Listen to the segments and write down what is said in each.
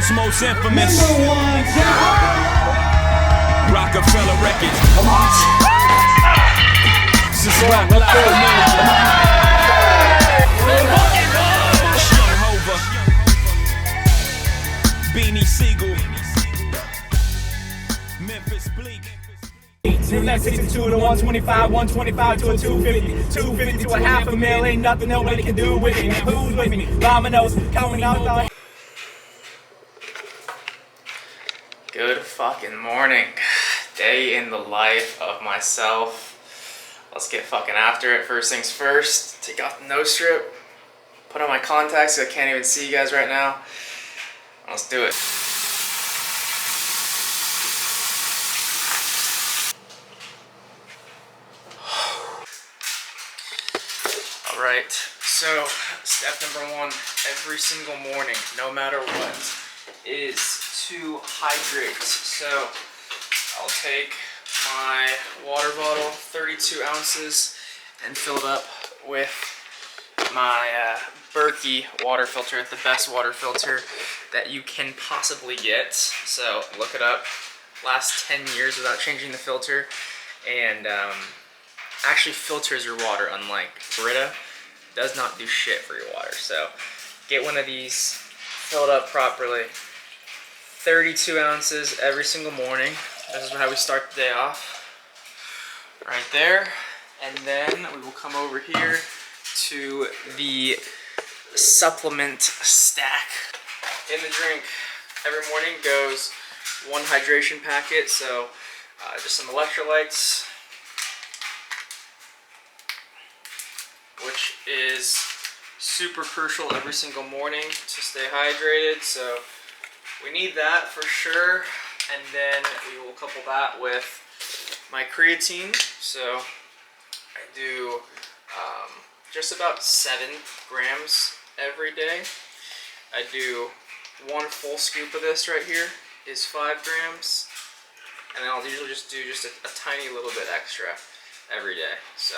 West most infamous. Rockefeller Records. This is Beanie Siegel. Memphis Bleak. From that 62 to 125, 125 to a 250, 250 to a half a mil, ain't nothing nobody can do with me. Who's with me? Dominoes coming out the... Good fucking morning. Day in the life of myself. Let's get fucking after it. First things first, take off the nose strip, put on my contacts so I can't even see you guys right now. Let's do it. Alright, so step number one, every single morning, no matter what, is to hydrate. So I'll take my water bottle, 32 ounces, and fill it up with my Berkey water filter, the best water filter that you can possibly get. So look it up, last 10 years without changing the filter, and actually filters your water, unlike Brita. Does not do shit for your water. So get one of these, fill it up properly. 32 ounces every single morning. This is how we start the day off. Right there. And then we will come over here to the supplement stack. In the drink every morning goes one hydration packet. So just some electrolytes, which is super crucial every single morning to stay hydrated. So we need that for sure. And then we will couple that with my creatine. So I do just about 7 grams every day. I do one full scoop of this right here is 5 grams. And then I'll usually just do just a tiny little bit extra every day. So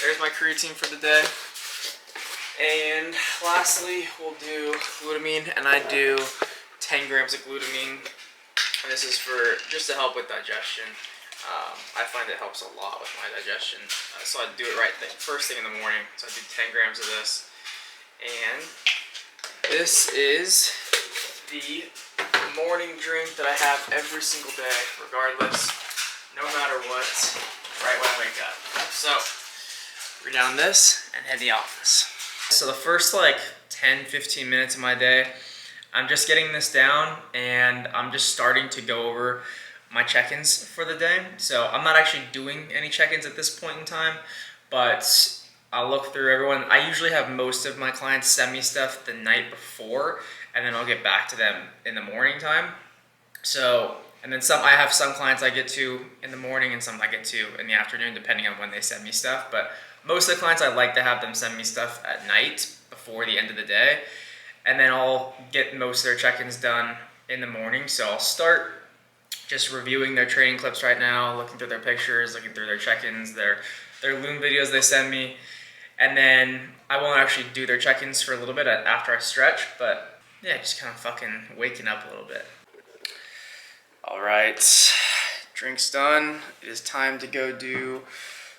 there's my creatine for the day. And lastly, we'll do glutamine, and I do 10 grams of glutamine. And this is for just to help with digestion. I find it helps a lot with my digestion. So I do it first thing in the morning. So I do 10 grams of this. And this is the morning drink that I have every single day, regardless, no matter what, right when I wake up. So read down this and head to the office. So the first 10-15 minutes of my day, I'm just getting this down and I'm just starting to go over my check-ins for the day. So I'm not actually doing any check-ins at this point in time, but I'll look through everyone. I usually have most of my clients send me stuff the night before, and then I'll get back to them in the morning time. So, and then I have some clients I get to in the morning and some I get to in the afternoon, depending on when they send me stuff. But most of the clients, I like to have them send me stuff at night before the end of the day. And then I'll get most of their check-ins done in the morning. So I'll start just reviewing their training clips right now, looking through their pictures, looking through their check-ins, their loom videos they send me. And then I won't actually do their check-ins for a little bit after I stretch, but yeah, just kind of fucking waking up a little bit. All right, drink's done. It is time to go do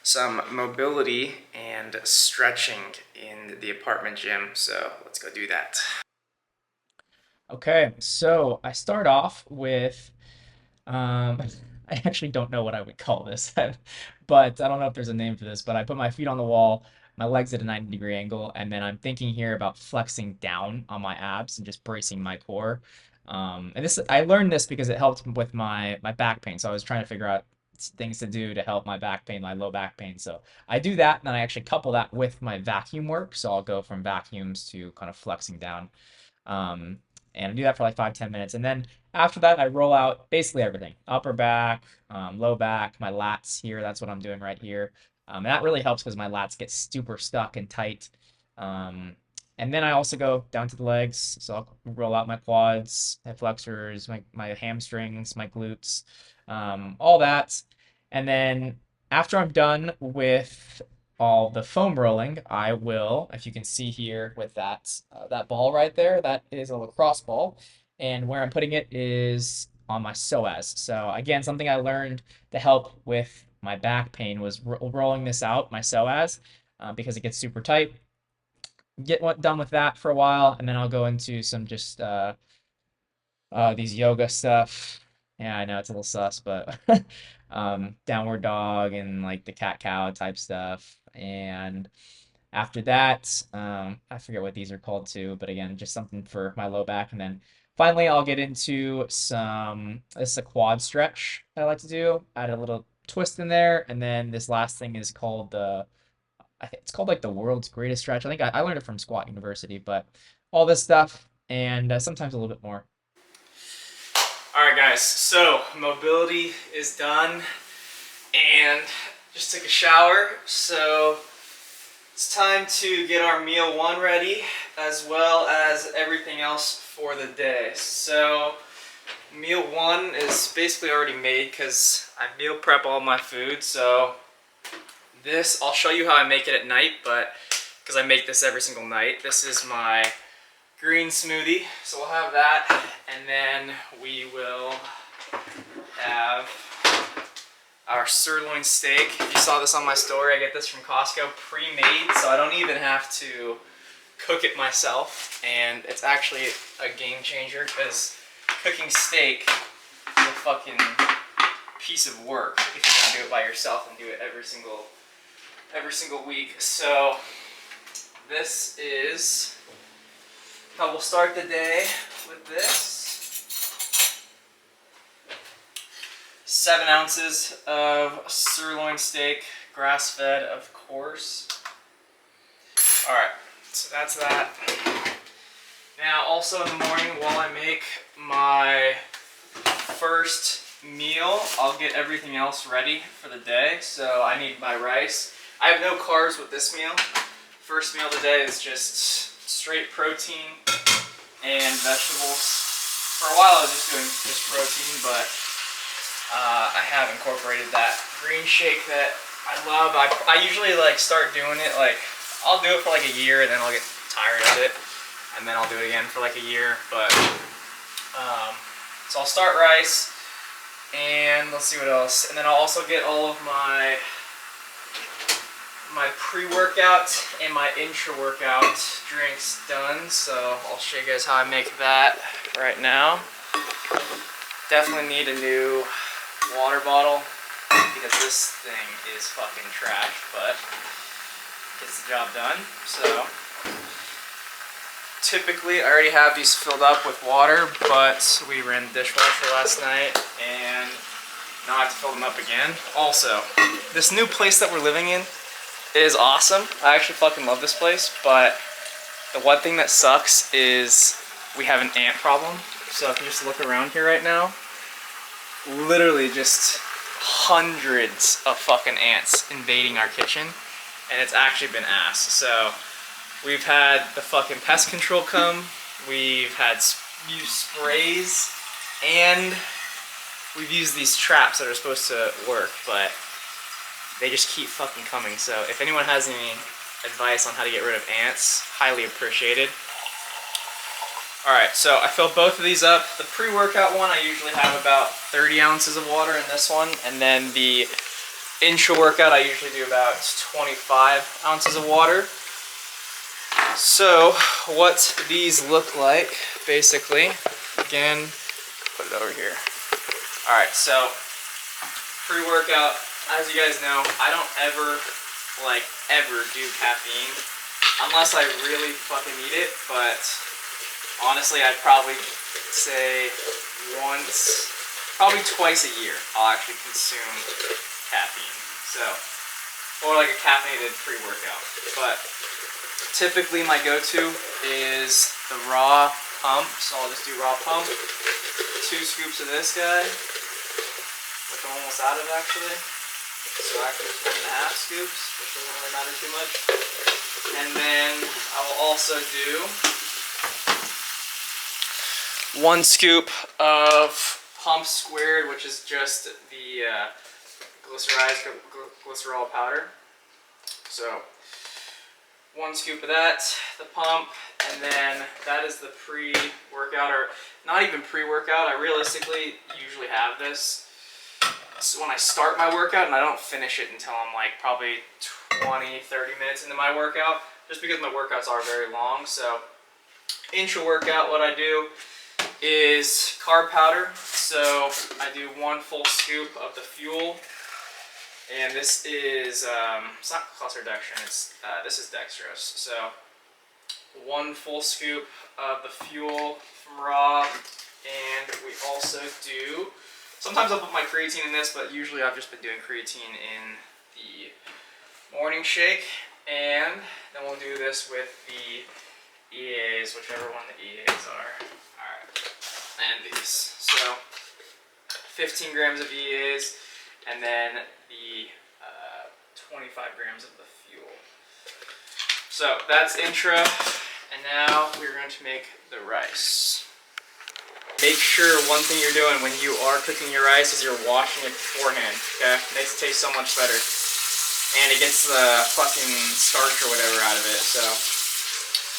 some mobility and stretching in the apartment gym. So let's go do that. Okay, so I start off with, I actually don't know what I would call this, but I don't know if there's a name for this, but I put my feet on the wall, my legs at a 90-degree angle, and then I'm thinking here about flexing down on my abs and just bracing my core. And I learned this because it helped with my back pain. So I was trying to figure out things to do to help my back pain, my low back pain. So I do that, and then I actually couple that with my vacuum work. So I'll go from vacuums to kind of flexing down. And I do that for 5-10 minutes. And then after that, I roll out basically everything. Upper back, low back, my lats here. That's what I'm doing right here. And that really helps because my lats get super stuck and tight. And then I also go down to the legs. So I'll roll out my quads, hip flexors, my hamstrings, my glutes, all that. And then after I'm done with all the foam rolling, I will, if you can see here with that ball right there, that is a lacrosse ball. and where I'm putting it is on my psoas. So again, something I learned to help with my back pain was rolling this out my psoas because it gets super tight. Get done with that for a while, and then I'll go into some just these yoga stuff. Yeah, I know it's a little sus, but downward dog and like the cat cow type stuff. And after that, I forget what these are called too, but again, just something for my low back. And then finally, I'll get into this is a quad stretch that I like to do. Add a little twist in there. And then this last thing is called I think it's called like the world's greatest stretch. I think I learned it from Squat University, but all this stuff and sometimes a little bit more. All right, guys, so mobility is done and just took a shower. So it's time to get our meal one ready as well as everything else for the day. So meal one is basically already made because I meal prep all my food. So this, I'll show you how I make it at night, but because I make this every single night. This is my green smoothie, so we'll have that, and then we will have our sirloin steak. If you saw this on my story, I get this from Costco pre-made, so I don't even have to cook it myself, and it's actually a game changer because cooking steak is a fucking piece of work if you're gonna do it by yourself and do it every single week. So this is how we'll start the day with this. 7 ounces of sirloin steak, grass-fed, of course. All right, so that's that. Now, also in the morning, while I make my first meal, I'll get everything else ready for the day. So I need my rice. I have no carbs with this meal. First meal of the day is just straight protein and vegetables. For a while I was just doing just protein, but I have incorporated that green shake that I love. I usually like start doing it, like I'll do it for like a year and then I'll get tired of it and then I'll do it again for like a year. But so I'll start rice and let's see what else. And then I'll also get all of my pre-workout and my intra-workout drinks done. So I'll show you guys how I make that right now. Definitely need a new water bottle because this thing is fucking trash, but gets the job done. So typically I already have these filled up with water, but we ran the dishwasher last night and now I have to fill them up again. Also, this new place that we're living in is awesome. I actually fucking love this place, but the one thing that sucks is we have an ant problem. So if you just look around here right now, literally just hundreds of fucking ants invading our kitchen, and it's actually been ass. So we've had the fucking pest control come, we've had used sprays, and we've used these traps that are supposed to work, but they just keep fucking coming. So if anyone has any advice on how to get rid of ants, highly appreciated. Alright, so I filled both of these up. The pre-workout one, I usually have about 30 ounces of water in this one. And then the intra-workout, I usually do about 25 ounces of water. So what these look like, basically, again, put it over here. Alright, so pre-workout, as you guys know, I don't ever do caffeine unless I really fucking need it, but honestly, I'd probably say probably twice a year, I'll actually consume caffeine. So, or like a caffeinated pre-workout. But typically my go-to is the raw pump, so I'll just do raw pump. 2 scoops of this guy, which I'm almost out of actually. So actually just 1.5 scoops, which doesn't really matter too much. And then I will also do 1 scoop of pump squared, which is just the glycerol powder. So 1 scoop of that, the pump, and then that is the pre-workout, or not even pre-workout. I realistically usually have this when I start my workout, and I don't finish it until I'm like probably 20-30 minutes into my workout, just because my workouts are very long. So intra-workout, what I do is carb powder. So I do 1 full scoop of the fuel, and this is it's not clusterdextrin, it's this is dextrose. So 1 full scoop of the fuel from Raw, and we also do, sometimes I'll put my creatine in this, but usually I've just been doing creatine in the morning shake. And then we'll do this with the EAs, whichever one the EAs are. Alright, and these. So 15 grams of EAs, and then the 25 grams of the fuel. So that's intra, and now we're going to make the rice. Make sure one thing you're doing when you are cooking your rice is you're washing it beforehand, okay? Makes it taste so much better. And it gets the fucking starch or whatever out of it, so.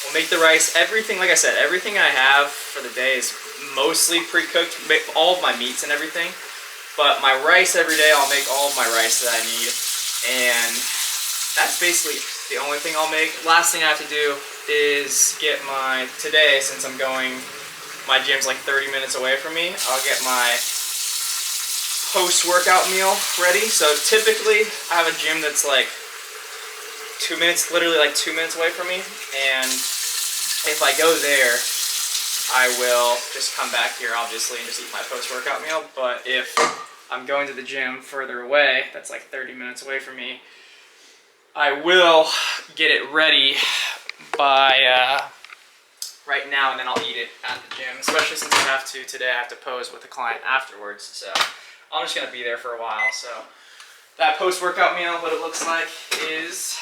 We'll make the rice, everything, like I said, everything I have for the day is mostly pre-cooked, all of my meats and everything. But my rice every day, I'll make all of my rice that I need. And that's basically the only thing I'll make. Last thing I have to do is get my, today, since I'm going, my gym's like 30 minutes away from me, I'll get my post-workout meal ready. So typically, I have a gym that's like 2 minutes, literally like 2 minutes away from me. And if I go there, I will just come back here, obviously, and just eat my post-workout meal. But if I'm going to the gym further away, that's like 30 minutes away from me, I will get it ready by right now, and then I'll eat it at the gym, especially since today I have to pose with the client afterwards. So I'm just gonna be there for a while. So that post-workout meal, what it looks like is,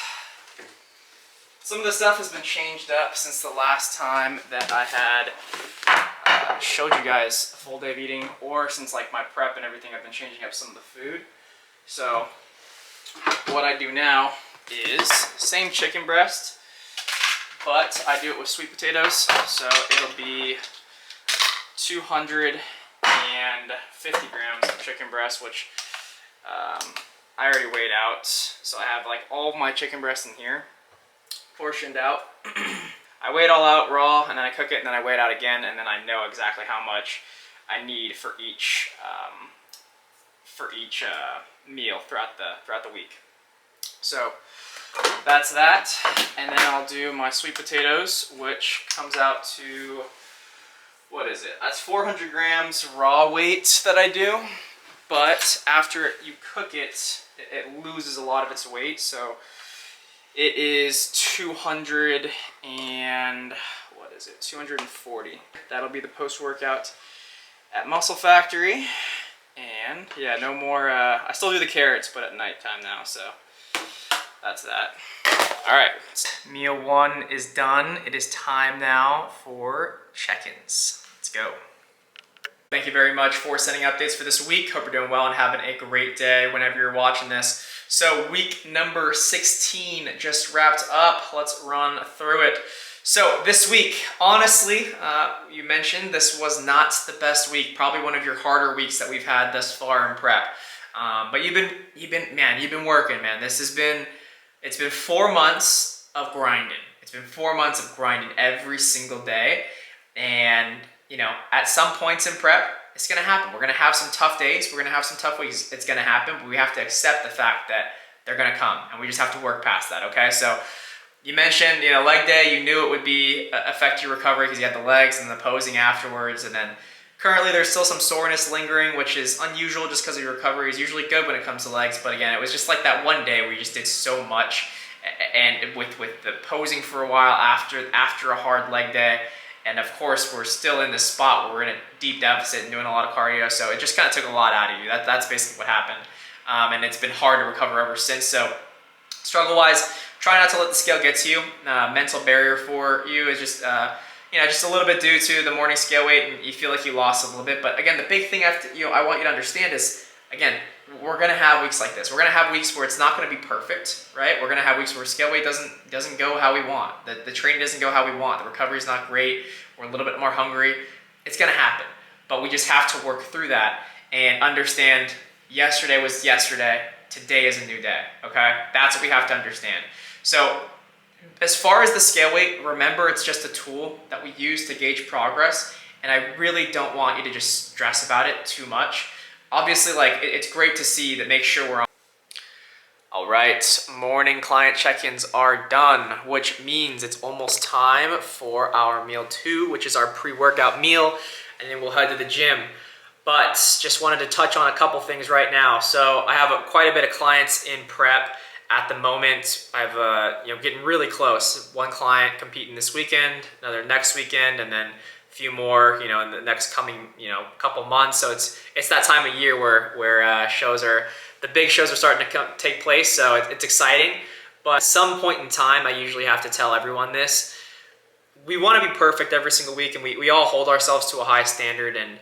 some of the stuff has been changed up since the last time that I had showed you guys a full day of eating, or since like my prep and everything, I've been changing up some of the food. So what I do now is same chicken breast, but I do it with sweet potatoes. So it'll be 250 grams of chicken breast, which I already weighed out. So I have like all of my chicken breast in here, portioned out. I weigh it all out raw, and then I cook it, and then I weigh it out again, and then I know exactly how much I need for each meal throughout the week. So that's that, and then I'll do my sweet potatoes, which comes out to, what is it? That's 400 grams raw weight that I do, but after you cook it, it loses a lot of its weight. So it is 200 and, what is it, 240. That'll be the post-workout at Muscle Factory. And yeah, no more, I still do the carrots, but at nighttime now, so that's that. All right, meal 1 is done. It is time now for check-ins. Let's go. Thank you very much for sending updates for this week. Hope you're doing well and having a great day whenever you're watching this. So week number 16 just wrapped up. Let's run through it. So this week, honestly, you mentioned this was not the best week. Probably one of your harder weeks that we've had thus far in prep. But you've been working, man. It's been 4 months of grinding. It's been 4 months of grinding every single day. And you know, at some points in prep, it's gonna happen. We're gonna have some tough days. We're gonna have some tough weeks. It's gonna happen, but we have to accept the fact that they're gonna come, and we just have to work past that, okay? So you mentioned, you know, leg day, you knew it would be affect your recovery because you had the legs and the posing afterwards, and then currently there's still some soreness lingering, which is unusual just because your recovery is usually good when it comes to legs. But again, it was just like that one day where you just did so much, and with the posing for a while after a hard leg day. And of course, we're still in this spot where we're in a deep deficit and doing a lot of cardio, so it just kind of took a lot out of you. That's basically what happened. And it's been hard to recover ever since. So struggle-wise, try not to let the scale get to you. Mental barrier for you is just, you know, just a little bit due to the morning scale weight, and you feel like you lost a little bit. But again, the big thing I want you to understand is, again, we're gonna have weeks like this. We're gonna have weeks where it's not gonna be perfect, right? We're gonna have weeks where scale weight doesn't go how we want. The training doesn't go how we want. The recovery is not great. We're a little bit more hungry. It's gonna happen, but we just have to work through that and understand yesterday was yesterday. Today is a new day, okay? That's what we have to understand. So as far as the scale weight, remember it's just a tool that we use to gauge progress, and I really don't want you to just stress about it too much. Obviously, like, it's great to see that, make sure we're on. All right, morning client check-ins are done, which means it's almost time for our meal 2, which is our pre-workout meal, and then we'll head to the gym. But just wanted to touch on a couple things right now. So I have quite a bit of clients in prep at the moment. I've getting really close. One client competing this weekend, another next weekend, and then a few more, in the next coming, couple months. So it's that time of year where the big shows are starting to take place. So it's exciting. But at some point in time, I usually have to tell everyone this. We want to be perfect every single week, and we all hold ourselves to a high standard. And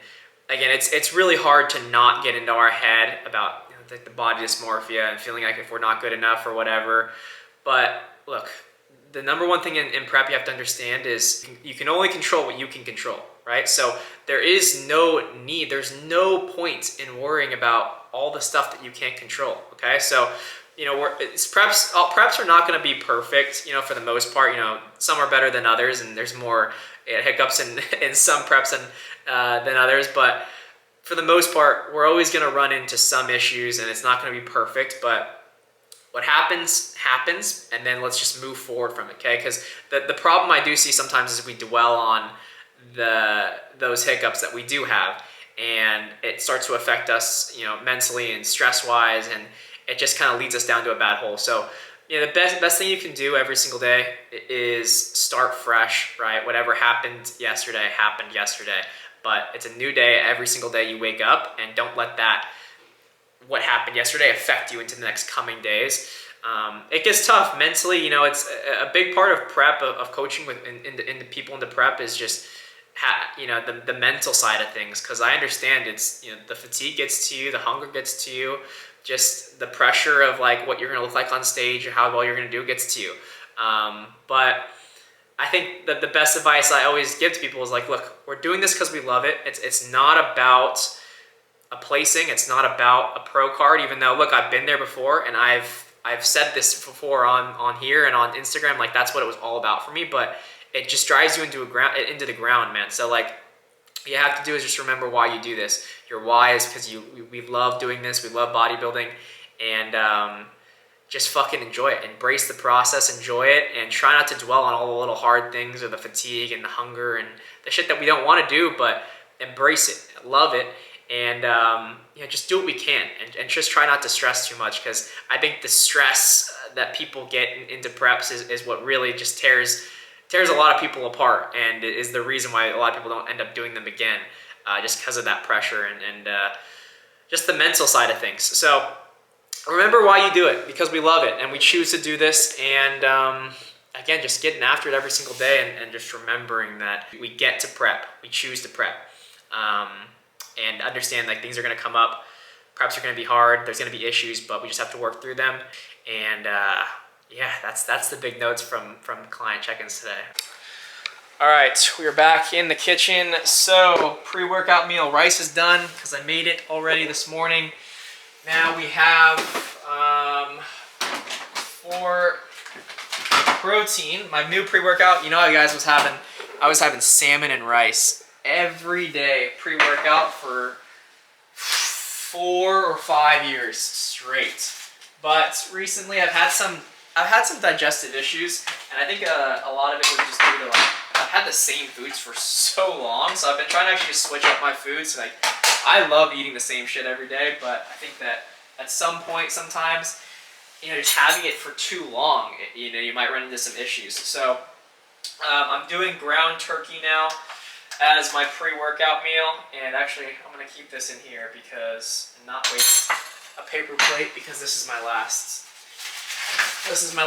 again, it's really hard to not get into our head about the body dysmorphia and feeling like if we're not good enough or whatever. But look, the number one thing in prep you have to understand is you can only control what you can control, right? So there's no point in worrying about all the stuff that you can't control, okay? So, preps are not going to be perfect, for the most part. Some are better than others, and there's more hiccups in some preps than others, but for the most part, we're always going to run into some issues, and it's not going to be perfect, but what happens, and then let's just move forward from it, okay? Because the problem I do see sometimes is we dwell on those hiccups that we do have, and it starts to affect us, mentally and stress-wise, and it just kind of leads us down to a bad hole. So, the best thing you can do every single day is start fresh, right? Whatever happened yesterday, but it's a new day every single day you wake up, and don't let what happened yesterday affect you into the next coming days. It gets tough mentally. It's a big part of prep, of coaching in the people in the prep is just the mental side of things, because I understand it's the fatigue gets to you, the hunger gets to you, just the pressure of like what you're gonna look like on stage or how well you're gonna do gets to you. But I think that the best advice I always give to people is like, look, we're doing this because we love it. It's not about a placing. It's not about a pro card, even though, look, I've been there before, and I've said this before on here and on Instagram, like that's what it was all about for me, but it just drives you into the ground, man. So like, you have to do is just remember why you do this. Your why is because we love doing this. We love bodybuilding, and just fucking enjoy it. Embrace the process, enjoy it, and try not to dwell on all the little hard things or the fatigue and the hunger and the shit that we don't want to do, but embrace it, love it, and just do what we can, and just try not to stress too much, because I think the stress that people get into preps is what really just tears a lot of people apart, and is the reason why a lot of people don't end up doing them again, just because of that pressure and just the mental side of things. So remember why you do it, because we love it and we choose to do this, and again, just getting after it every single day, and just remembering that we get to prep, we choose to prep, and understand like things are going to come up, preps are going to be hard, there's going to be issues, but we just have to work through them. And yeah, that's the big notes from client check-ins today. All right, we are back in the kitchen. So pre-workout meal, rice is done because I made it already this morning. Now we have for protein, my new pre-workout. You guys, I was having salmon and rice every day pre-workout for 4 or 5 years straight. But recently I've had some digestive issues, and I think a lot of it was just due to like I've had the same foods for so long, so I've been trying to actually switch up my foods. Like, I love eating the same shit every day, but I think that at some point, sometimes, just having it for too long, you might run into some issues. So I'm doing ground turkey now as my pre-workout meal, and actually I'm gonna keep this in here because not waste a paper plate, because this is my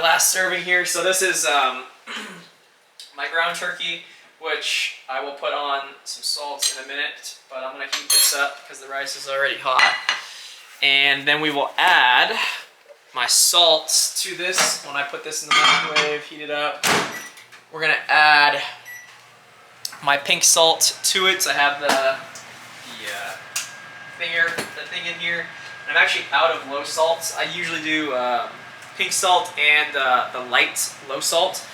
last serving here. So this is my ground turkey, which I will put on some salt in a minute, but I'm gonna heat this up because the rice is already hot. And then we will add my salt to this. When I put this in the microwave, heat it up, we're gonna add my pink salt to it. So I have the thing in here. And I'm actually out of low salts. I usually do pink salt and the light low salt.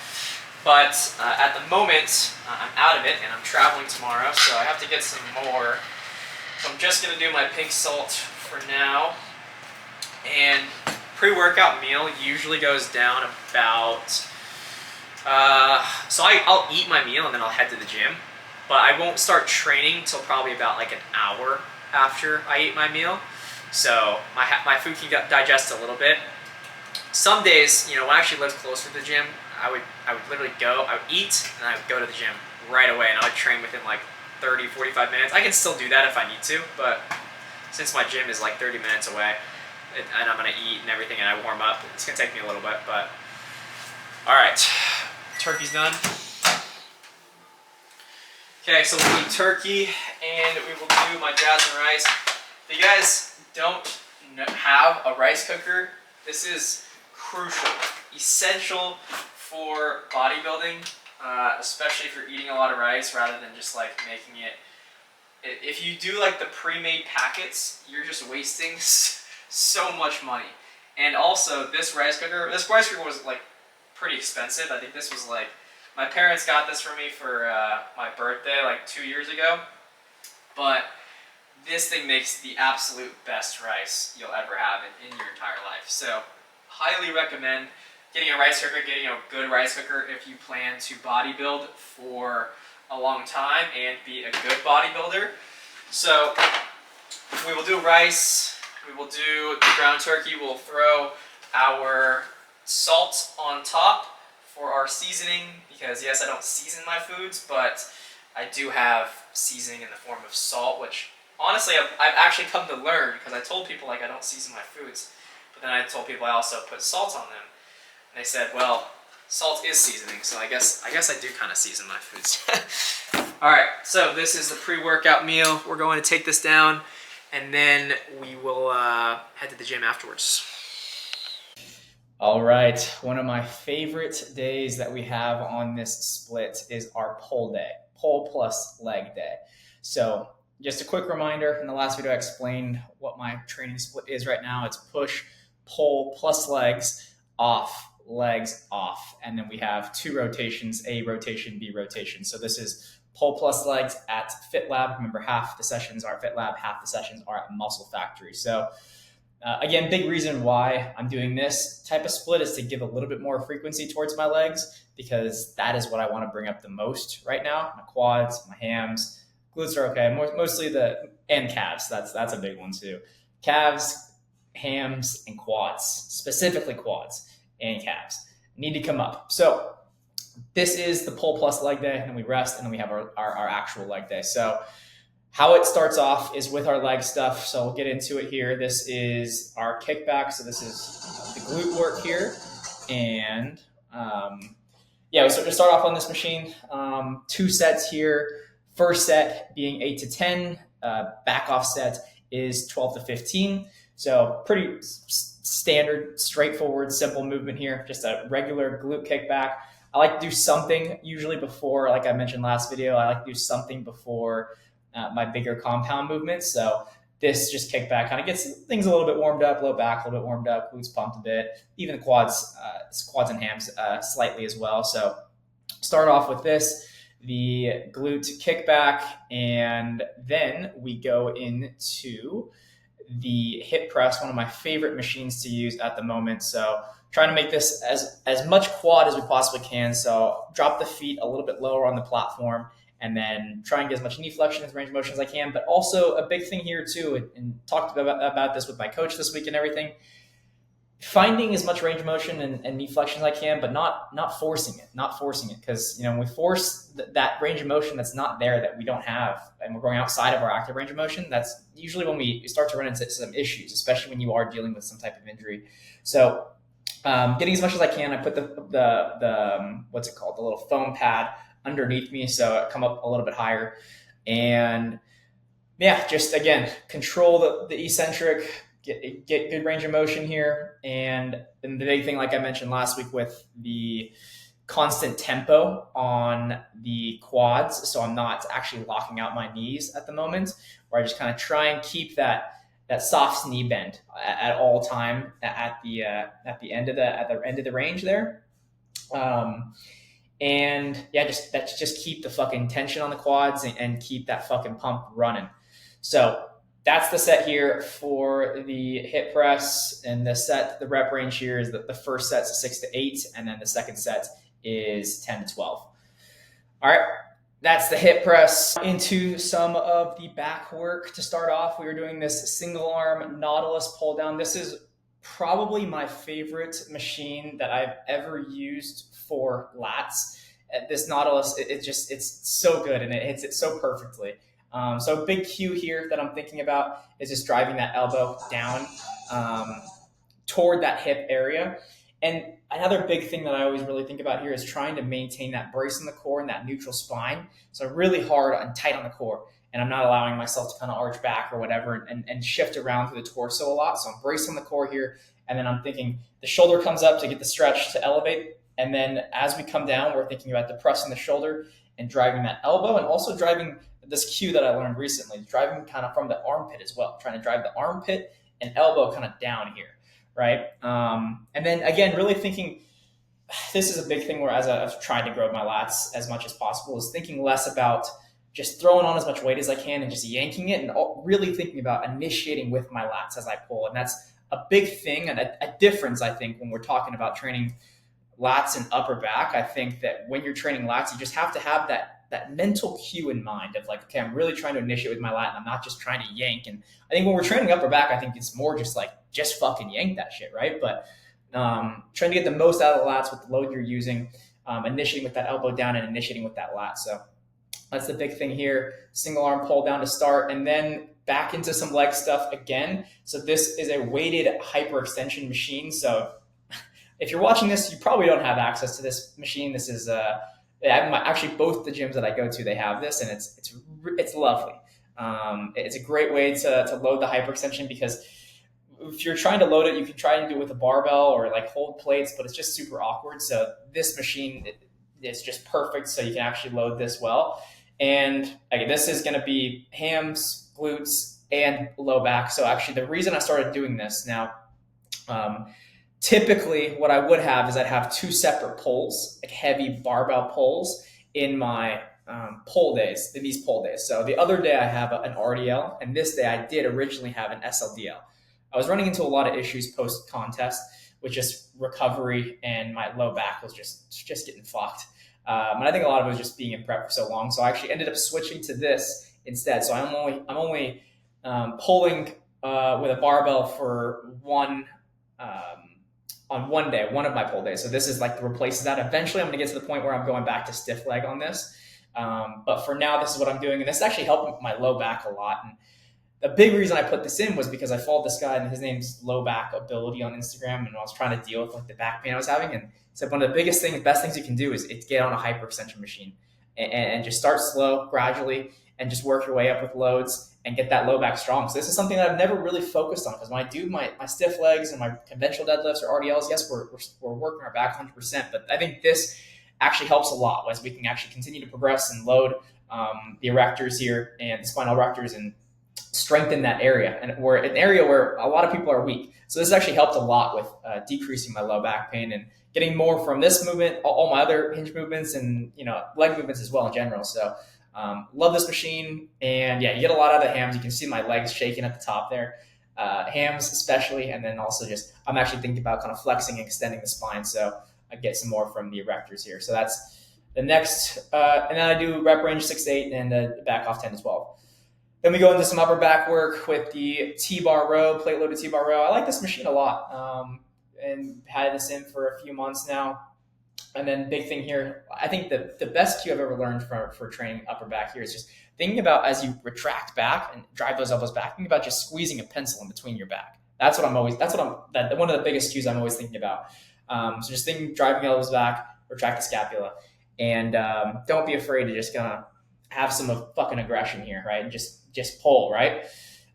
But at the moment, I'm out of it and I'm traveling tomorrow, so I have to get some more. So I'm just gonna do my pink salt for now. And pre-workout meal usually goes down about, so I'll eat my meal and then I'll head to the gym. But I won't start training till probably about like an hour after I eat my meal. So my food can digest a little bit. Some days, you know, when I actually lived closer to the gym, I would literally go, I would eat, and I would go to the gym right away, and I would train within like 30, 45 minutes. I can still do that if I need to, but since my gym is like 30 minutes away, and I'm gonna eat and everything, and I warm up, it's gonna take me a little bit, but all right, turkey's done. Okay, so we'll eat turkey, and we will do my jasmine rice. If you guys don't have a rice cooker, this is crucial, essential for bodybuilding, especially if you're eating a lot of rice rather than just like making it. If you do like the pre-made packets, you're just wasting so much money. And also this rice cooker was like pretty expensive. I think this was like, my parents got this for me for my birthday like 2 years ago. But this thing makes the absolute best rice you'll ever have in your entire life. So highly recommend getting a rice cooker, getting a good rice cooker if you plan to bodybuild for a long time and be a good bodybuilder. So we will do rice, we will do the ground turkey, we'll throw our salt on top for our seasoning, because yes, I don't season my foods, but I do have seasoning in the form of salt, which honestly I've actually come to learn, because I told people like I don't season my foods, but then I told people I also put salt on them. And they said, well, salt is seasoning, so I guess I do kind of season my foods. All right, so this is the pre-workout meal. We're going to take this down, and then we will head to the gym afterwards. All right, one of my favorite days that we have on this split is our pull day, pull plus leg day. So just a quick reminder, in the last video I explained what my training split is right now. It's push, pull plus legs, off, legs, off. And then we have 2 rotations, A rotation, B rotation. So this is pull plus legs at Fit Lab. Remember, half the sessions are at Fit Lab, half the sessions are at Muscle Factory. So again, big reason why I'm doing this type of split is to give a little bit more frequency towards my legs, because that is what I want to bring up the most right now. My quads, my hams, glutes are okay. Mostly and calves. That's a big one too. Calves, hams, and quads, specifically quads and calves, need to come up. So this is the pull plus leg day, and then we rest, and then we have our actual leg day. So how it starts off is with our leg stuff. So we'll get into it here. This is our kickback. So this is the glute work here. And yeah, so to start off on this machine, 2 sets here. First set being 8 to 10. Back off set is 12 to 15. So pretty standard, straightforward, simple movement here. Just a regular glute kickback. I like to do something usually before, like I mentioned last video, I like to do something before my bigger compound movements. So this just kickback kind of gets things a little bit warmed up, low back a little bit warmed up, glutes pumped a bit, even the quads and hams slightly as well. So start off with this, the glute kickback, and then we go into the hip press, one of my favorite machines to use at the moment. So trying to make this as much quad as we possibly can. So drop the feet a little bit lower on the platform, and then try and get as much knee flexion as range of motion as I can. But also a big thing here too, and talked about this with my coach this week and everything, finding as much range of motion and knee flexion as I can, but not forcing it, because when we force that range of motion that's not there, that we don't have, and we're going outside of our active range of motion, that's usually when we start to run into some issues, especially when you are dealing with some type of injury. So getting as much as I can, I put the what's it called, the little foam pad underneath me, so I come up a little bit higher, and yeah, just again control the eccentric, get good range of motion here. And the big thing, like I mentioned last week, with the constant tempo on the quads, so I'm not actually locking out my knees at the moment, where I just kind of try and keep that soft knee bend at all time at the end of the range there. And yeah, just keep the fucking tension on the quads and keep that fucking pump running. So that's the set here for the hip press. And the rep range here is the first set's 6 to 8, and then the second set is 10 to 12. All right, that's the hip press. Into some of the back work. To start off, we were doing this single arm Nautilus pull down. This is probably my favorite machine that I've ever used for lats. This Nautilus, it's so good, and it hits it so perfectly. So big cue here that I'm thinking about is just driving that elbow down toward that hip area. And another big thing that I always really think about here is trying to maintain that brace in the core and that neutral spine. So really hard and tight on the core. And I'm not allowing myself to kind of arch back or whatever and shift around through the torso a lot. So I'm bracing the core here. And then I'm thinking the shoulder comes up to get the stretch to elevate. And then as we come down, we're thinking about depressing the shoulder and driving that elbow, and also driving this cue that I learned recently, driving kind of from the armpit as well, trying to drive the armpit and elbow kind of down here. Right. And then again, really thinking, this is a big thing where as I've tried to grow my lats as much as possible, is thinking less about just throwing on as much weight as I can and just yanking it, and really thinking about initiating with my lats as I pull. And that's a big thing and a difference, I think, when we're talking about training lats and upper back. I think that when you're training lats, you just have to have that mental cue in mind of like, okay, I'm really trying to initiate with my lat and I'm not just trying to yank. And I think when we're training upper back, I think it's more just like, just fucking yank that shit, right? But trying to get the most out of the lats with the load you're using, initiating with that elbow down and initiating with that lat. So that's the big thing here. Single arm pull down to start, and then back into some leg stuff again. So this is a weighted hyperextension machine. So if you're watching this, you probably don't have access to this machine. This is actually both the gyms that I go to, they have this, and it's lovely. It's a great way to load the hyperextension, because if you're trying to load it, you can try and do it with a barbell or like hold plates, but it's just super awkward. So this machine is just perfect, so you can actually load this well. And again, this is going to be hams, glutes, and low back. So actually, the reason I started doing this now, typically what I would have is I'd have 2 separate pulls, like heavy barbell pulls in my pull days, in these pull days. So the other day I have an RDL, and this day I did originally have an SLDL. I was running into a lot of issues post-contest with just recovery, and my low back was just getting fucked. And I think a lot of it was just being in prep for so long. So I actually ended up switching to this instead. So I'm only pulling with a barbell for on one day, one of my pull days. So this is like the replaces that. Eventually I'm going to get to the point where I'm going back to stiff leg on this. But for now, this is what I'm doing. And this actually helped my low back a lot. And the big reason I put this in was because I followed this guy, and his name's Low Back Ability on Instagram. And I was trying to deal with like the back pain I was having. And he said one of the best things you can do is get on a hyperextension machine and just start slow, gradually, and just work your way up with loads and get that low back strong. So this is something that I've never really focused on, because when I do my stiff legs and my conventional deadlifts or RDLs, yes, we're working our back 100%. But I think this actually helps a lot as we can actually continue to progress and load the erectors here and the spinal erectors and strengthen that area. And we're an area where a lot of people are weak. So this actually helped a lot with decreasing my low back pain and getting more from this movement, all my other hinge movements, and leg movements as well in general. So love this machine. And yeah, you get a lot out of the hams. You can see my legs shaking at the top there, hams especially. And then also I'm actually thinking about kind of flexing and extending the spine. So I get some more from the erectors here. So that's the next, and then I do rep range 6 to 8 and the back off 10 to 12. Then we go into some upper back work with the T-bar row, plate loaded T-bar row. I like this machine a lot, and had this in for a few months now. And then big thing here, I think the best cue I've ever learned for training upper back here is just thinking about, as you retract back and drive those elbows back, thinking about just squeezing a pencil in between your back. One of the biggest cues I'm always thinking about. So just driving elbows back, retract the scapula, and don't be afraid to just gonna have some fucking aggression here, right? And just pull, right?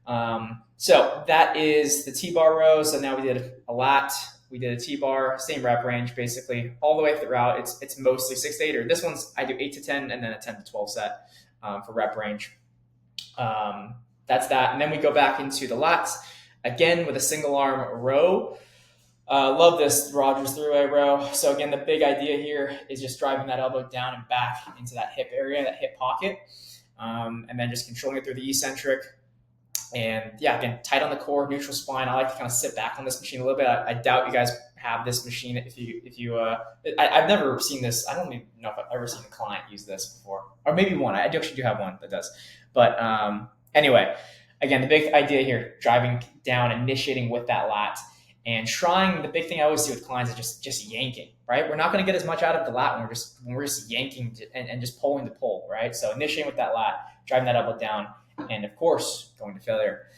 So that is the T-bar row. So now we did a lat, we did a T-bar, same rep range basically all the way throughout. It's mostly 6 to 8, or this one's I do 8 to 10 and then a 10 to 12 set for rep range. That's that. And then we go back into the lats again with a single arm row. Love this Rogers three-way row. So again, the big idea here is just driving that elbow down and back into that hip area, that hip pocket, and then just controlling it through the eccentric. And yeah, again, tight on the core, neutral spine. I like to kind of sit back on this machine a little bit. I doubt you guys have this machine. I've never seen this. I don't even know if I've ever seen a client use this before, or maybe one. I actually do have one that does. But anyway, again, the big idea here, driving down, initiating with that lat, and trying. The big thing I always see with clients is just yanking. Right, we're not going to get as much out of the lat when we're just yanking and just pulling the pull. Right, so initiating with that lat, driving that elbow down. And of course, going to failure.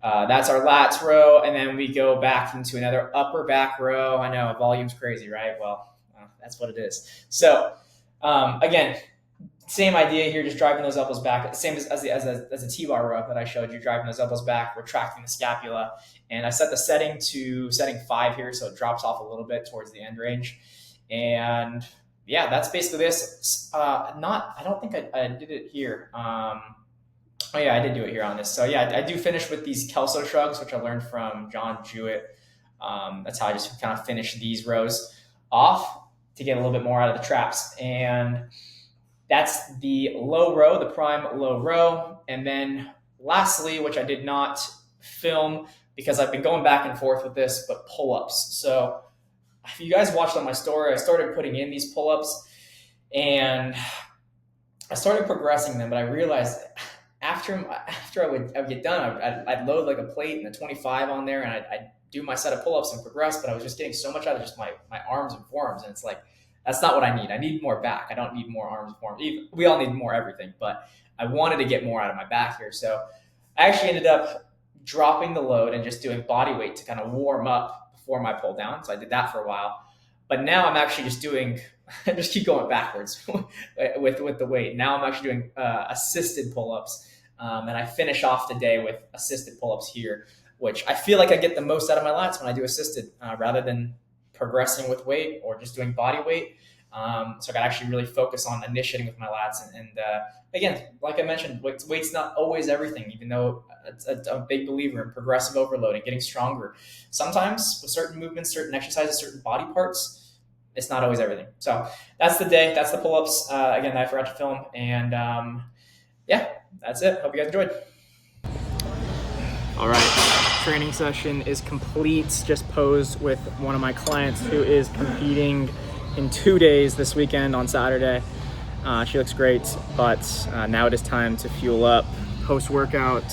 That's our lats row, and then we go back into another upper back row. I know volume's crazy, right? Well, that's what it is. So again, same idea here, just driving those elbows back. Same as a T-bar row that I showed you, driving those elbows back, retracting the scapula. And I set the setting to setting 5 here, so it drops off a little bit towards the end range. And yeah, that's basically this. I don't think I did it here. Oh yeah, I did do it here on this. So yeah, I do finish with these Kelso shrugs, which I learned from John Jewett. That's how I just kind of finish these rows off to get a little bit more out of the traps. And that's the low row, the prime low row. And then lastly, which I did not film because I've been going back and forth with this, but pull-ups. So if you guys watched on my story, I started putting in these pull-ups and I started progressing them, but I realized after I would get done, I'd load like a plate and a 25 on there, and I'd do my set of pull-ups and progress, but I was just getting so much out of just my arms and forearms, and it's like, that's not what I need. I need more back. I don't need more arms and forearms. We all need more everything, but I wanted to get more out of my back here. So I actually ended up dropping the load and just doing body weight to kind of warm up before my pull down. So I did that for a while. But now I'm actually just doing, I just keep going backwards with the weight. Now I'm actually doing assisted pull-ups. And I finish off the day with assisted pull-ups here, which I feel like I get the most out of my lats when I do assisted rather than progressing with weight or just doing body weight. So I got to actually really focus on initiating with my lats. And again, like I mentioned, weight's not always everything, even though I'm a big believer in progressive overloading, getting stronger. Sometimes with certain movements, certain exercises, certain body parts, it's not always everything. So that's the day. That's the pull-ups. Again, I forgot to film. And yeah, that's it. Hope you guys enjoyed. All right, training session is complete. Just posed with one of my clients who is competing in 2 days this weekend on Saturday. She looks great, but now it is time to fuel up. Post-workout,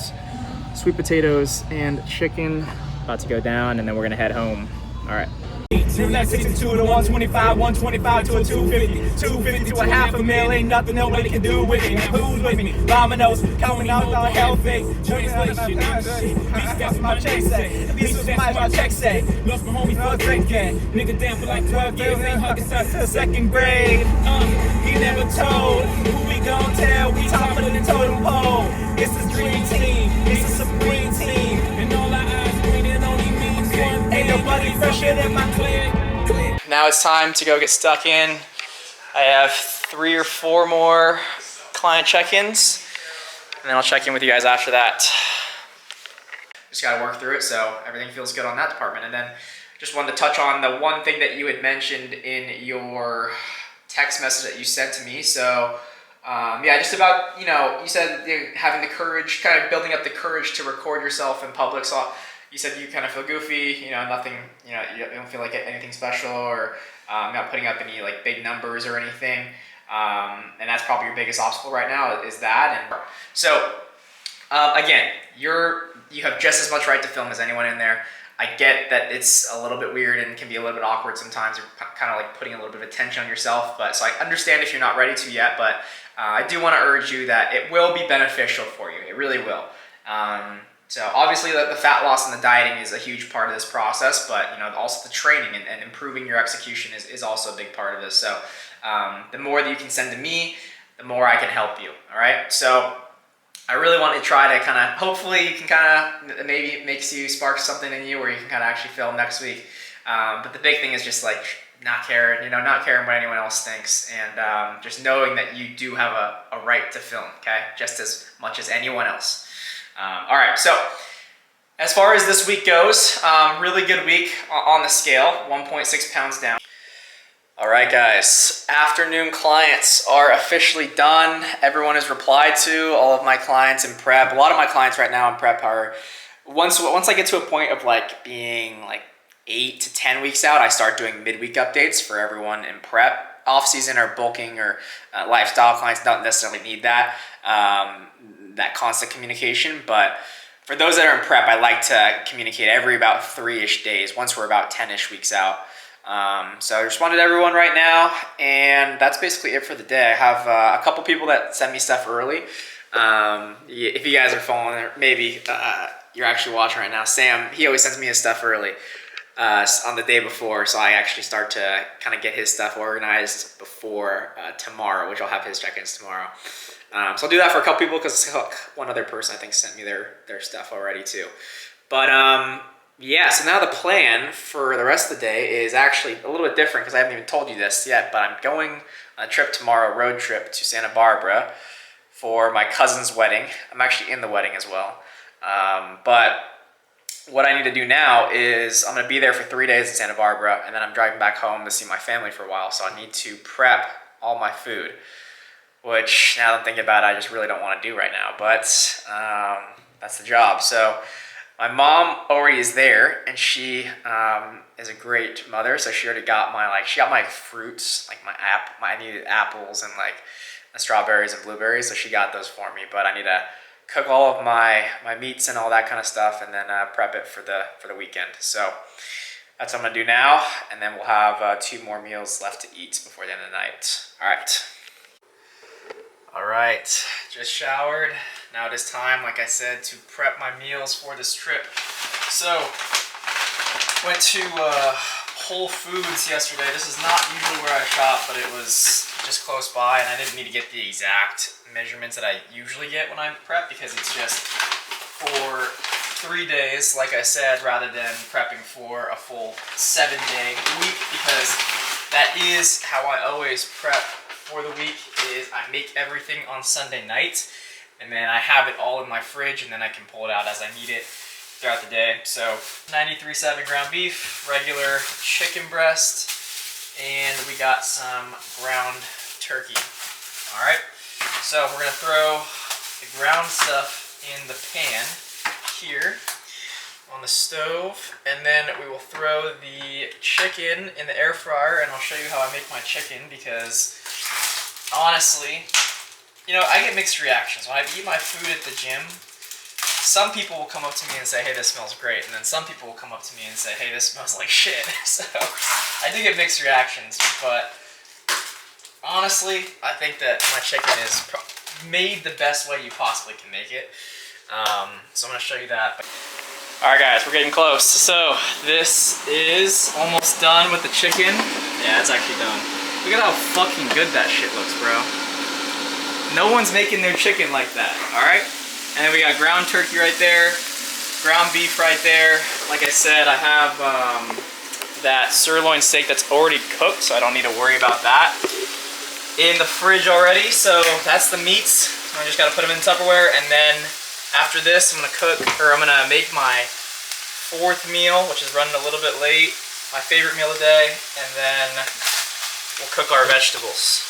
sweet potatoes and chicken about to go down, and then we're gonna head home. All right. From that 62 to 125, 125 to a 250, 250 to a half a mil, ain't nothing nobody can do with it. Who's with me? Dominoes, coming out all healthy. Translation, that's my check say. This was my check say. Lost my homie for a second. Nigga down for like 12 years, ain't hugging us to second grade. He never told. Who we gon' tell? We top of the totem pole. It's a dream team, it's a supreme team. And all our eyes green, it only means one thing. Ain't nobody fresher than my clique. Now it's time to go get stuck in. I have 3 or 4 more client check-ins, and then I'll check in with you guys after that. Just gotta work through it, so everything feels good on that department. And then just wanted to touch on the one thing that you had mentioned in your text message that you sent to me. So yeah, just about, you said having the courage, kind of building up the courage to record yourself in public. So you said you kind of feel goofy, nothing, you don't feel like anything special, or not putting up any like big numbers or anything. And that's probably your biggest obstacle right now is that. And so again, you have just as much right to film as anyone in there. I get that it's a little bit weird and can be a little bit awkward sometimes. You're kind of like putting a little bit of attention on yourself. But so I understand if you're not ready to yet, but I do want to urge you that it will be beneficial for you. It really will. So obviously the fat loss and the dieting is a huge part of this process, but also the training and improving your execution is also a big part of this. So the more that you can send to me, the more I can help you. All right. So I really want to try to kind of, hopefully you can kind of, maybe it makes you spark something in you where you can kind of actually film next week. But the big thing is just like not caring, not caring what anyone else thinks, and just knowing that you do have a right to film, okay? Just as much as anyone else. All right, so as far as this week goes, really good week on the scale, 1.6 pounds down. All right, guys, afternoon clients are officially done. Everyone has replied to, all of my clients in prep. A lot of my clients right now in prep are, once I get to a point of like being like 8 to 10 weeks out, I start doing midweek updates for everyone in prep. Off-season or bulking or lifestyle clients don't necessarily need that, that constant communication, but for those that are in prep, I like to communicate every about 3-ish days, once we're about 10-ish weeks out. So I responded to everyone right now, and that's basically it for the day. I have a couple people that send me stuff early. If you guys are following, maybe you're actually watching right now. Sam, he always sends me his stuff early on the day before, so I actually start to kind of get his stuff organized before tomorrow, which I'll have his check-ins tomorrow. So I'll do that for a couple people because one other person I think sent me their stuff already too. But yeah, so now the plan for the rest of the day is actually a little bit different because I haven't even told you this yet, but I'm going on a trip tomorrow, road trip to Santa Barbara for my cousin's wedding. I'm actually in the wedding as well. But what I need to do now is I'm gonna be there for 3 days in Santa Barbara, and then I'm driving back home to see my family for a while, so I need to prep all my food, which now that I'm thinking about it, I just really don't want to do right now, but that's the job. So my mom already is there, and she is a great mother. So she already got my fruits, like I needed apples and like strawberries and blueberries. So she got those for me. But I need to cook all of my meats and all that kind of stuff, and then prep it for the weekend. So that's what I'm gonna do now, and then we'll have 2 more meals left to eat before the end of the night. All right, just showered. Now it is time, like I said, to prep my meals for this trip. So, went to Whole Foods yesterday. This is not usually where I shop, but it was just close by, and I didn't need to get the exact measurements that I usually get when I prep because it's just for 3 days, like I said, rather than prepping for a full 7-day week, because that is how I always prep for the week. Is I make everything on Sunday night, and then I have it all in my fridge, and then I can pull it out as I need it throughout the day. So 93.7 ground beef, regular chicken breast, and we got some ground turkey. All right, so we're gonna throw the ground stuff in the pan here on the stove, and then we will throw the chicken in the air fryer, and I'll show you how I make my chicken because honestly, I get mixed reactions. When I eat my food at the gym, some people will come up to me and say, hey, this smells great, and then some people will come up to me and say, hey, this smells like shit. So I do get mixed reactions, but honestly, I think that my chicken is made the best way you possibly can make it. So I'm gonna show you that. All right, guys, we're getting close. So this is almost done with the chicken. Yeah, it's actually done. Look at how fucking good that shit looks, bro. No one's making their chicken like that, all right? And then we got ground turkey right there, ground beef right there. Like I said, I have that sirloin steak that's already cooked, so I don't need to worry about that. In the fridge already, so that's the meats. I just gotta put them in Tupperware, and then after this, I'm gonna make my 4th meal, which is running a little bit late, my favorite meal of the day, and then we'll cook our vegetables.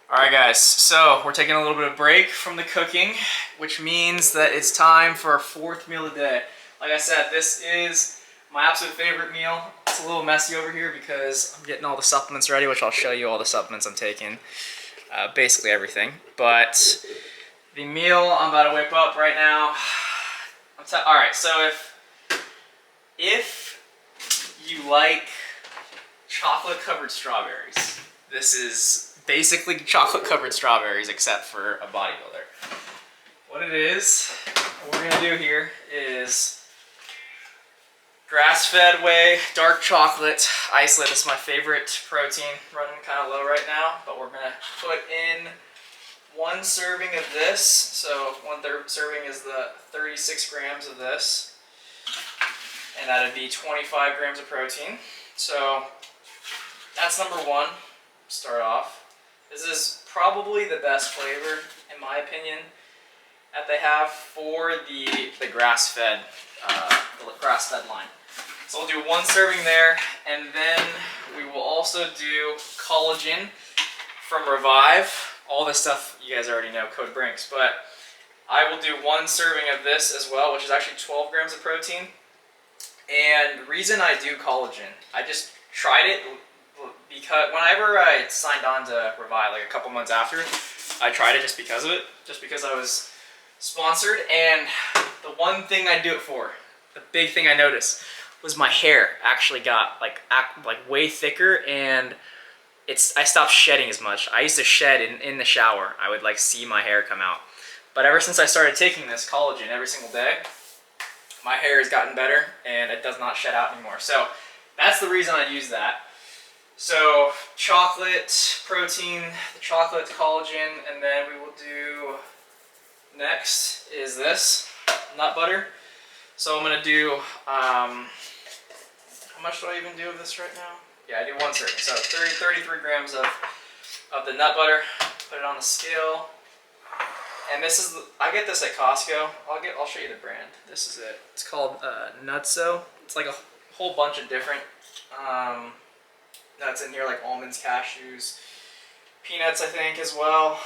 All right, guys, so we're taking a little bit of break from the cooking, which means that it's time for our 4th meal of the day. Like I said, this is my absolute favorite meal. It's a little messy over here because I'm getting all the supplements ready, which I'll show you all the supplements I'm taking, basically everything. But the meal I'm about to whip up right now, all right, so if you like chocolate-covered strawberries, this is basically chocolate-covered strawberries except for a bodybuilder. What it is, what we're gonna do here is grass-fed whey, dark chocolate, isolate. This is my favorite protein, running kind of low right now, but we're gonna put in 1 serving of this. So 1/3 serving is the 36 grams of this. And that'd be 25 grams of protein. So that's number 1. Start off. This is probably the best flavor, in my opinion, that they have for the grass-fed line. So we'll do 1 serving there, and then we will also do collagen from Revive. All this stuff you guys already know, code BRINKZ, but I will do 1 serving of this as well, which is actually 12 grams of protein. And the reason I do collagen, I just tried it because whenever I signed on to Revive, like a couple months after, I tried it just because of it, just because I was sponsored. And the one thing I do it for, the big thing I noticed, was my hair actually got like way thicker, and I stopped shedding as much. I used to shed in the shower. I would like see my hair come out. But ever since I started taking this collagen every single day, my hair has gotten better and it does not shed out anymore. So that's the reason I use that. So chocolate, protein, the chocolate, collagen, and then we will do, next is this, nut butter. So I'm gonna do, how much do I even do of this right now? Yeah, I do 1 serving. So 33 grams of the nut butter. Put it on the scale. And this is, I get this at Costco. I'll show you the brand. This is it. It's called Nutso. It's like a whole bunch of different nuts in here, like almonds, cashews, peanuts, I think, as well.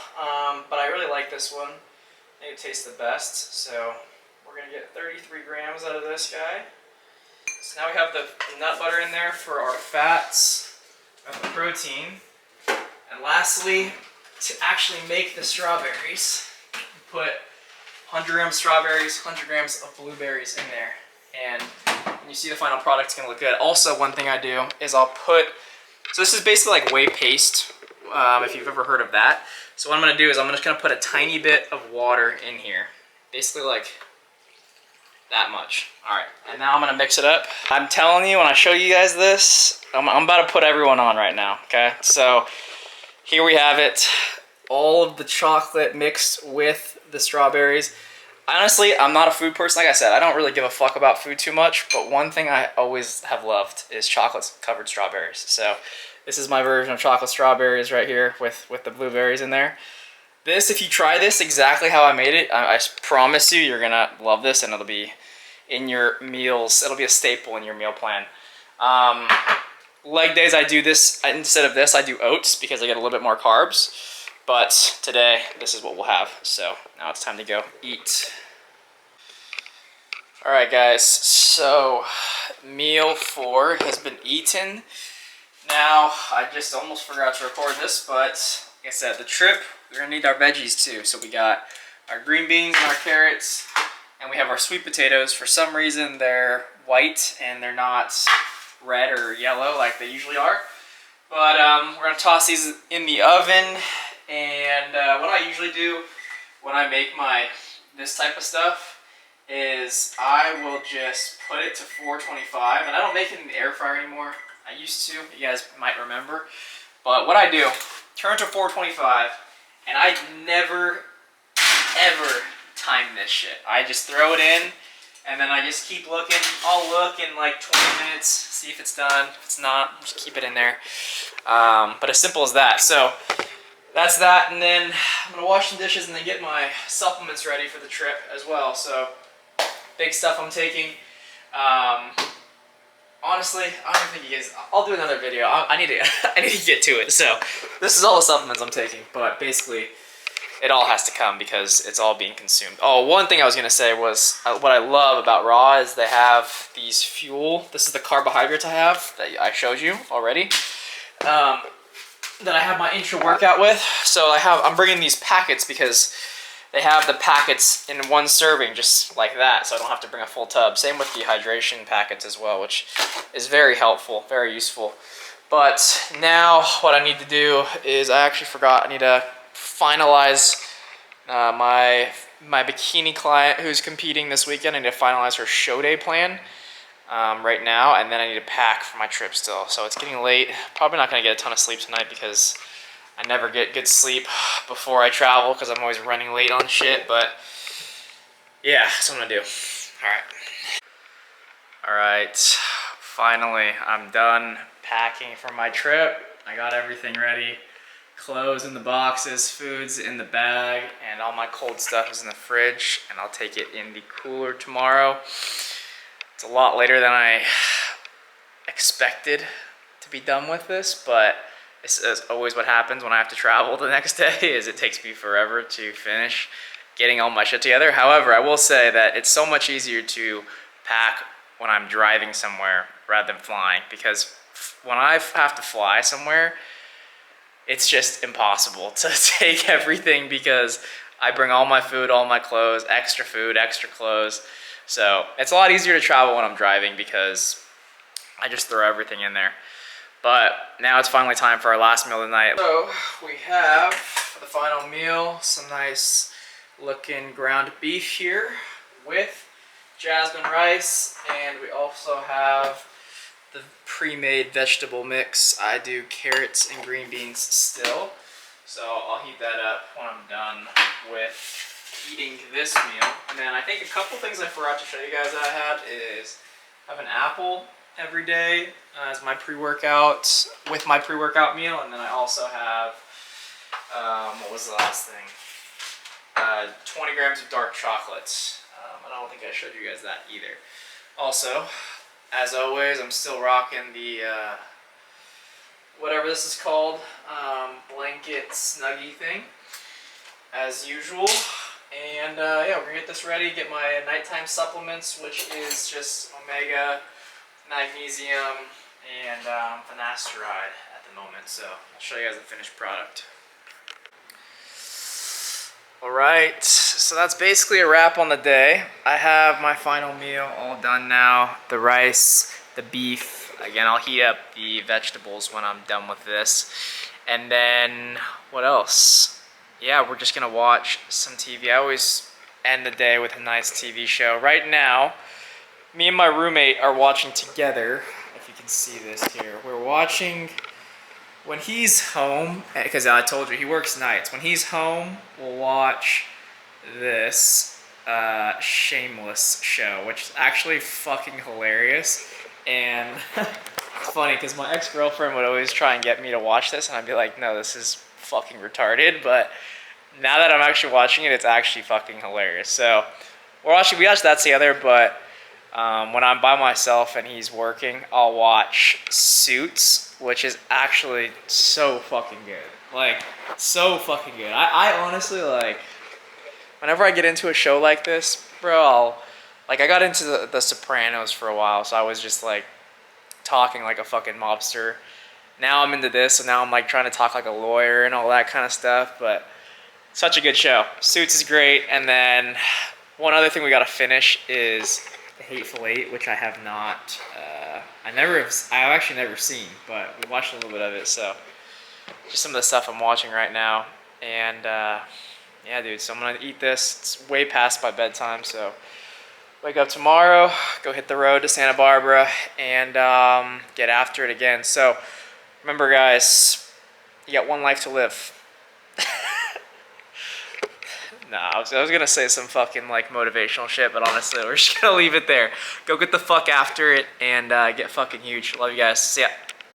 But I really like this one. I think it tastes the best. So we're gonna get 33 grams out of this guy. So now we have the nut butter in there for our fats and the protein. And lastly, to actually make the strawberries, put 100 grams of strawberries, 100 grams of blueberries in there. And when you see the final product, it's gonna look good. Also, one thing I do is I'll put, so this is basically like whey paste, if you've ever heard of that. So what I'm gonna do is I'm just gonna put a tiny bit of water in here. Basically like that much. All right, and now I'm gonna mix it up. I'm telling you, when I show you guys this, I'm about to put everyone on right now, okay? So here we have it. All of the chocolate mixed with the strawberries. Honestly, I'm not a food person. Like I said, I don't really give a fuck about food too much, but one thing I always have loved is chocolate covered strawberries. So this is my version of chocolate strawberries right here with the blueberries in there. This, if you try this exactly how I made it, I promise you, you're gonna love this, and it'll be in your meals. It'll be a staple in your meal plan. Leg days, I do this, instead of this, I do oats because I get a little bit more carbs. But today, this is what we'll have. So now it's time to go eat. All right, guys, so meal 4 has been eaten. Now, I just almost forgot to record this, but like I said, the trip, we're gonna need our veggies too. So we got our green beans and our carrots, and we have our sweet potatoes. For some reason, they're white and they're not red or yellow like they usually are. But we're gonna toss these in the oven. And what I usually do when I make this type of stuff is I will just put it to 425, and I don't make it in the air fryer anymore. I used to, you guys might remember. But what I do, turn to 425, and I never, ever time this shit. I just throw it in, and then I just keep looking. I'll look in like 20 minutes, see if it's done. If it's not, just keep it in there. But as simple as that. So that's that, and then I'm gonna wash some dishes and then get my supplements ready for the trip as well. So big stuff I'm taking. Honestly, I don't think you guys, I'll do another video. I need to get to it. So this is all the supplements I'm taking, but basically it all has to come because it's all being consumed. Oh, one thing I was gonna say was what I love about Raw is they have these fuel. This is the carbohydrates I have that I showed you already. That I have my intra workout with. So I'm bringing these packets because they have the packets in 1 serving just like that, so I don't have to bring a full tub. Same with the hydration packets as well, which is very helpful, very useful. But now what I need to do is, I actually forgot, I need to finalize my bikini client who's competing this weekend. I need to finalize her show day plan right now, and then I need to pack for my trip still. So it's getting late. Probably not gonna get a ton of sleep tonight because I never get good sleep before I travel because I'm always running late on shit, but yeah, that's what I'm gonna do. All right, finally, I'm done packing for my trip. I got everything ready. Clothes in the boxes, food's in the bag, and all my cold stuff is in the fridge, and I'll take it in the cooler tomorrow. It's a lot later than I expected to be done with this, but it's always what happens when I have to travel the next day, is it takes me forever to finish getting all my shit together. However, I will say that it's so much easier to pack when I'm driving somewhere rather than flying, because when I have to fly somewhere, it's just impossible to take everything because I bring all my food, all my clothes, extra food, extra clothes. So it's a lot easier to travel when I'm driving because I just throw everything in there. But now it's finally time for our last meal of the night. So we have for the final meal some nice looking ground beef here with jasmine rice, and we also have the pre-made vegetable mix. I do carrots and green beans still, so I'll heat that up when I'm done with eating this meal. And then I think a couple things I forgot to show you guys that I had is I have an apple every day as my pre-workout, with my pre-workout meal, and then I also have, what was the last thing? 20 grams of dark chocolate. I don't think I showed you guys that either. Also, as always, I'm still rocking the, whatever this is called, blanket snuggie thing, as usual. And yeah, we're gonna get this ready, get my nighttime supplements, which is just omega, magnesium, and finasteride at the moment. So I'll show you guys the finished product. Alright, so that's basically a wrap on the day. I have my final meal all done now. The rice, the beef. Again, I'll heat up the vegetables when I'm done with this. And then, what else? Yeah, we're just gonna watch some TV. I always end the day with a nice TV show. Right now, me and my roommate are watching together. If you can see this here. We're watching... When he's home, because I told you he works nights, when he's home, we'll watch this Shameless show, which is actually fucking hilarious. And it's funny because my ex-girlfriend would always try and get me to watch this, and I'd be like, no, this is fucking retarded. But now that I'm actually watching it, it's actually fucking hilarious. So we watch that together, but when I'm by myself and he's working, I'll watch Suits, which is actually so fucking good. Like, so fucking good. I honestly, like, whenever I get into a show like this, bro, I got into the Sopranos for a while, so I was just, like, talking like a fucking mobster. Now I'm into this, so now I'm, like, trying to talk like a lawyer and all that kind of stuff, but such a good show. Suits is great, and then one other thing we gotta finish is The Hateful Eight, which I have not, I've actually never seen, but we watched a little bit of it, so just some of the stuff I'm watching right now. And yeah, dude, so I'm gonna eat this. It's way past my bedtime, so wake up tomorrow, go hit the road to Santa Barbara, and get after it again. So remember, guys, you got one life to live. Nah, I was gonna say some fucking like motivational shit, but honestly, we're just gonna leave it there. Go get the fuck after it and get fucking huge. Love you guys. See ya.